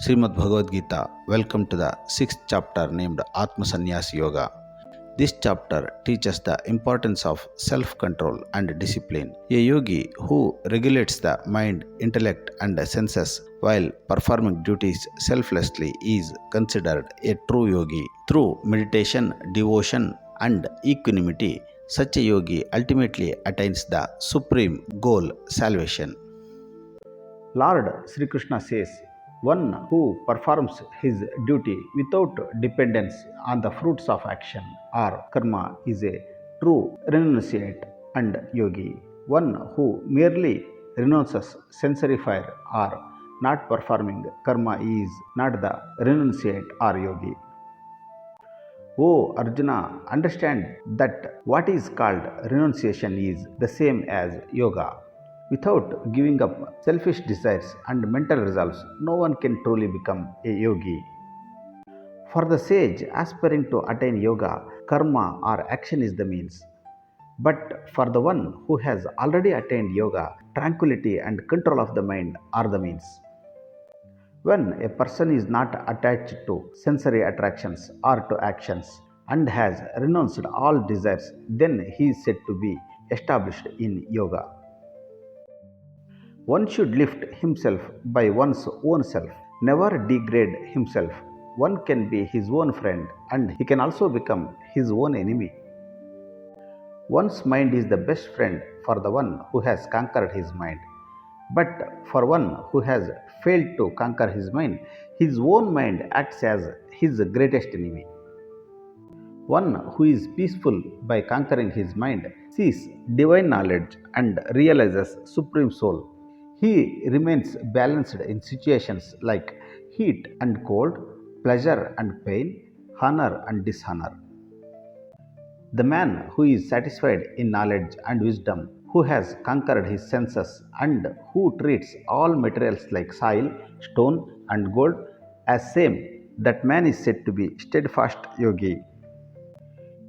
Srimad Bhagavad Gita. Welcome to the 6th chapter named Atma Sanyasa Yoga. This chapter teaches the importance of self-control and discipline. A yogi who regulates the mind, intellect and senses while performing duties selflessly is considered a true yogi. Through meditation, devotion and equanimity, such a yogi ultimately attains the supreme goal, salvation. Lord Sri Krishna says, one who performs his duty without dependence on the fruits of action or karma is a true renunciate and yogi. One who merely renounces sensory fire or not performing karma is not the renunciate or yogi. O Arjuna, understand that what is called renunciation is the same as yoga. Without giving up selfish desires and mental resolves, no one can truly become a yogi. For the sage aspiring to attain yoga, karma or action is the means. But for the one who has already attained yoga, tranquility and control of the mind are the means. When a person is not attached to sensory attractions or to actions and has renounced all desires, then he is said to be established in yoga. One should lift himself by one's own self, never degrade himself. One can be his own friend and he can also become his own enemy. One's mind is the best friend for the one who has conquered his mind. But for one who has failed to conquer his mind, his own mind acts as his greatest enemy. One who is peaceful by conquering his mind sees divine knowledge and realizes supreme soul. He remains balanced in situations like heat and cold, pleasure and pain, honor and dishonor. The man who is satisfied in knowledge and wisdom, who has conquered his senses, and who treats all materials like soil, stone, and gold as same, that man is said to be steadfast yogi.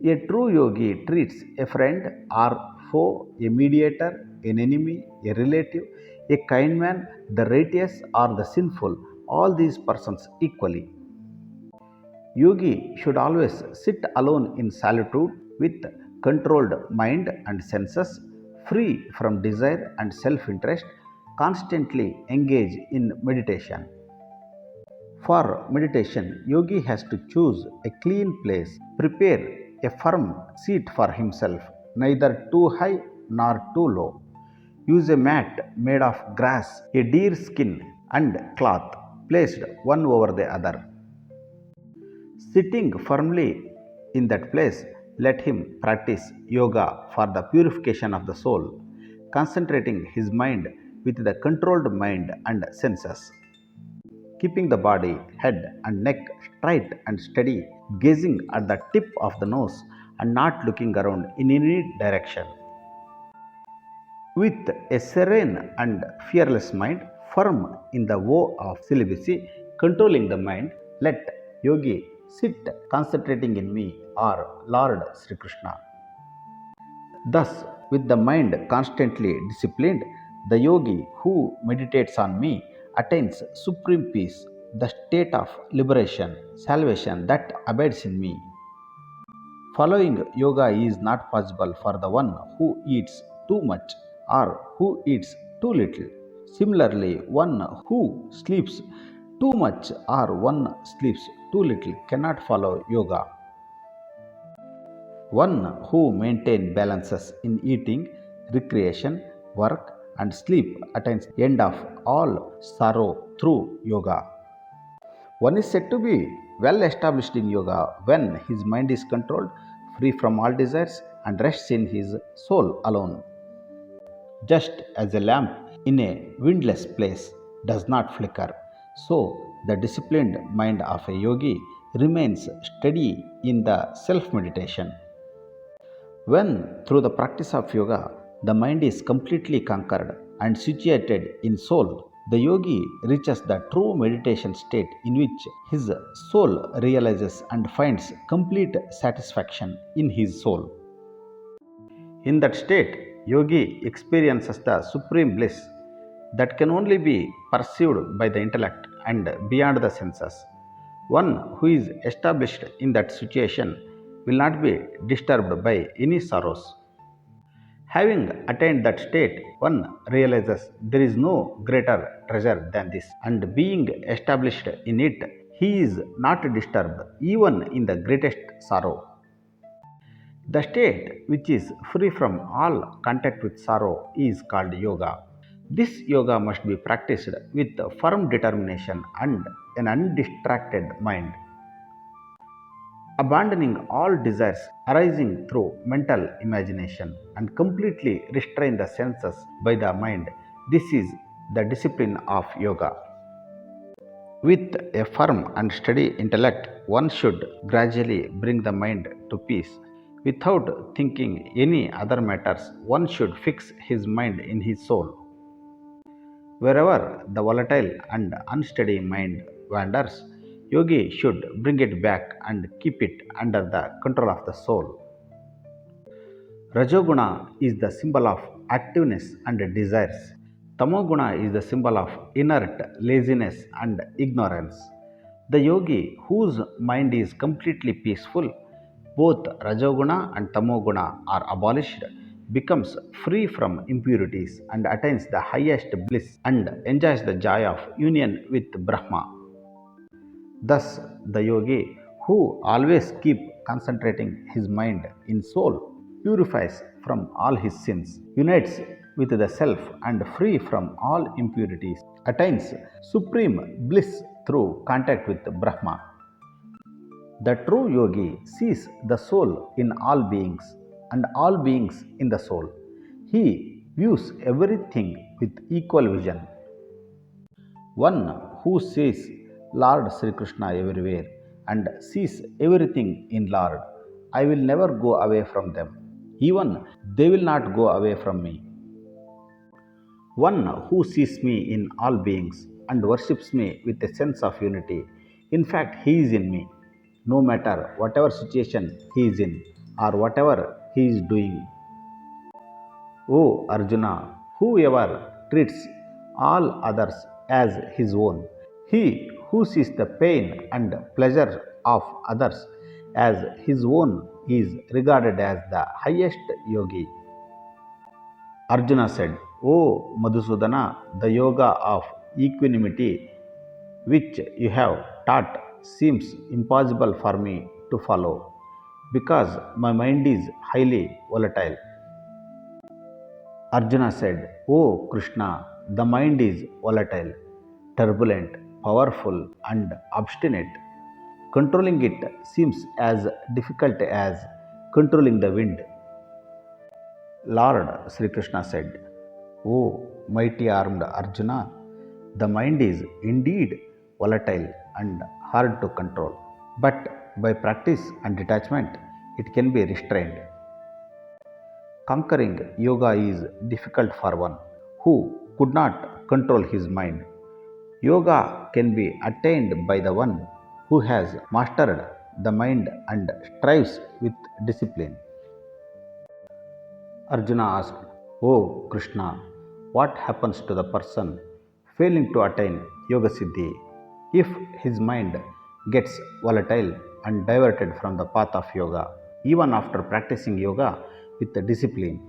A true yogi treats a friend or foe, a mediator, an enemy, a relative, a kind man, the righteous or the sinful, all these persons equally. Yogi should always sit alone in solitude with controlled mind and senses, free from desire and self interest, constantly engage in meditation. For meditation, yogi has to choose a clean place, prepare a firm seat for himself, neither too high nor too low. Use a mat made of grass, a deer skin, and cloth placed one over the other. Sitting firmly in that place, let him practice yoga for the purification of the soul, concentrating his mind with the controlled mind and senses, keeping the body, head, and neck straight and steady, gazing at the tip of the nose and not looking around in any direction. With a serene and fearless mind, firm in the vow of celibacy, controlling the mind, let yogi sit concentrating in me or Lord Sri Krishna. Thus, with the mind constantly disciplined, the yogi who meditates on me attains supreme peace, the state of liberation, salvation that abides in me. Following yoga is not possible for the one who eats too much or who eats too little. Similarly, one who sleeps too much or one sleeps too little cannot follow yoga. One who maintains balances in eating, recreation, work, and sleep attains end of all sorrow through yoga. One is said to be well established in yoga when his mind is controlled, free from all desires, and rests in his soul alone. Just as a lamp in a windless place does not flicker, so the disciplined mind of a yogi remains steady in the self meditation. When, through the practice of yoga, the mind is completely conquered and situated in soul, the yogi reaches the true meditation state in which his soul realizes and finds complete satisfaction in his soul. In that state, yogi experiences the supreme bliss that can only be perceived by the intellect and beyond the senses. One who is established in that situation will not be disturbed by any sorrows. Having attained that state, one realizes there is no greater treasure than this, and being established in it, he is not disturbed even in the greatest sorrow. The state which is free from all contact with sorrow is called yoga. This yoga must be practiced with firm determination and an undistracted mind. Abandoning all desires arising through mental imagination and completely restrain the senses by the mind. This is the discipline of yoga. With a firm and steady intellect, one should gradually bring the mind to peace. Without thinking any other matters, one should fix his mind in his soul. Wherever the volatile and unsteady mind wanders, yogi should bring it back and keep it under the control of the soul. Rajoguna is the symbol of activeness and desires. Tamoguna is the symbol of inert laziness and ignorance. The yogi whose mind is completely peaceful, both Rajoguna and Tamoguna are abolished, becomes free from impurities and attains the highest bliss and enjoys the joy of union with Brahma. Thus, the yogi who always keep concentrating his mind in soul purifies from all his sins, unites with the self and free from all impurities, attains supreme bliss through contact with Brahma. The true yogi sees the soul in all beings and all beings in the soul. He views everything with equal vision. One who sees Lord Sri Krishna everywhere and sees everything in Lord, I will never go away from them. Even they will not go away from me. One who sees me in all beings and worships me with a sense of unity. In fact, he is in me, no matter whatever situation he is in or whatever he is doing. O Arjuna, whoever treats all others as his own, he who sees the pain and pleasure of others as his own is regarded as the highest yogi. Arjuna said, O Madhusudana, the yoga of equanimity which you have taught seems impossible for me to follow because my mind is highly volatile. Arjuna said, O Krishna, the mind is volatile, turbulent, powerful, and obstinate. Controlling it seems as difficult as controlling the wind. Lord Sri Krishna said, O mighty armed Arjuna, the mind is indeed volatile and hard to control, but by practice and detachment, it can be restrained. Conquering yoga is difficult for one who could not control his mind. Yoga can be attained by the one who has mastered the mind and strives with discipline. Arjuna asked, O Krishna, what happens to the person failing to attain Yoga Siddhi if his mind gets volatile and diverted from the path of yoga, even after practicing yoga with discipline?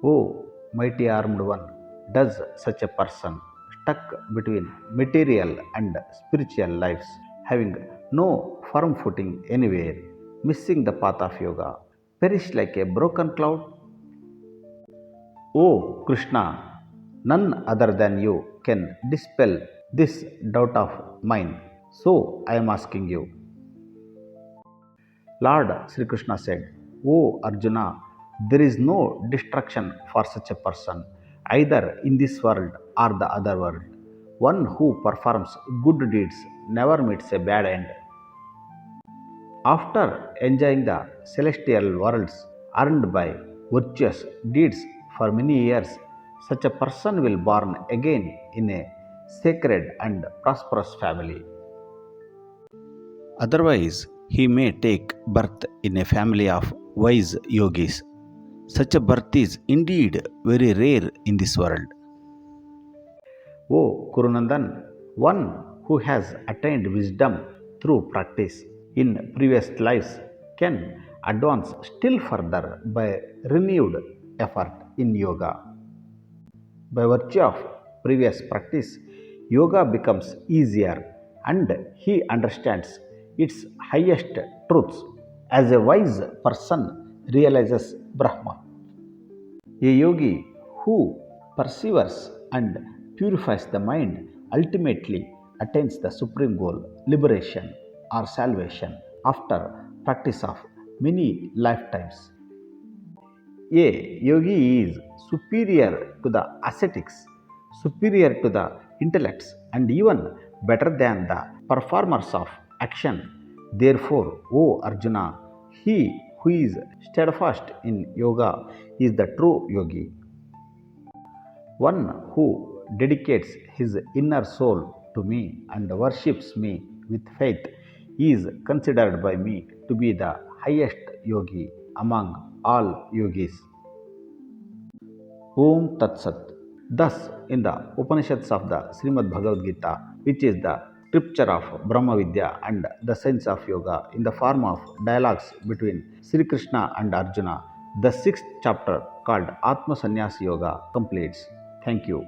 O mighty armed one, does such a person stuck between material and spiritual lives, having no firm footing anywhere, missing the path of yoga, perish like a broken cloud? O Krishna, none other than you can dispel this doubt of mine. So I am asking you. Lord Sri Krishna said, O Arjuna, there is no destruction for such a person, either in this world or the other world. One who performs good deeds never meets a bad end. After enjoying the celestial worlds earned by virtuous deeds for many years, such a person will born again in a sacred and prosperous family. Otherwise, he may take birth in a family of wise yogis. Such a birth is indeed very rare in this world. O Kurunandan, one who has attained wisdom through practice in previous lives can advance still further by renewed effort in yoga. By virtue of previous practice, yoga becomes easier and he understands its highest truths as a wise person realizes Brahma. A yogi who perseveres and purifies the mind ultimately attains the supreme goal, liberation or salvation, after practice of many lifetimes. A yogi is superior to the ascetics, superior to the intellects, and even better than the performers of action. Therefore, O Arjuna, he who is steadfast in yoga is the true yogi. One who dedicates his inner soul to me and worships me with faith is considered by me to be the highest yogi among all yogis. Om Tat Sat. Thus, in the Upanishads of the Srimad Bhagavad Gita, which is the scripture of Brahma Vidya and the science of yoga, in the form of dialogues between Sri Krishna and Arjuna, the sixth chapter called Atma Sanyasa Yoga completes. Thank you.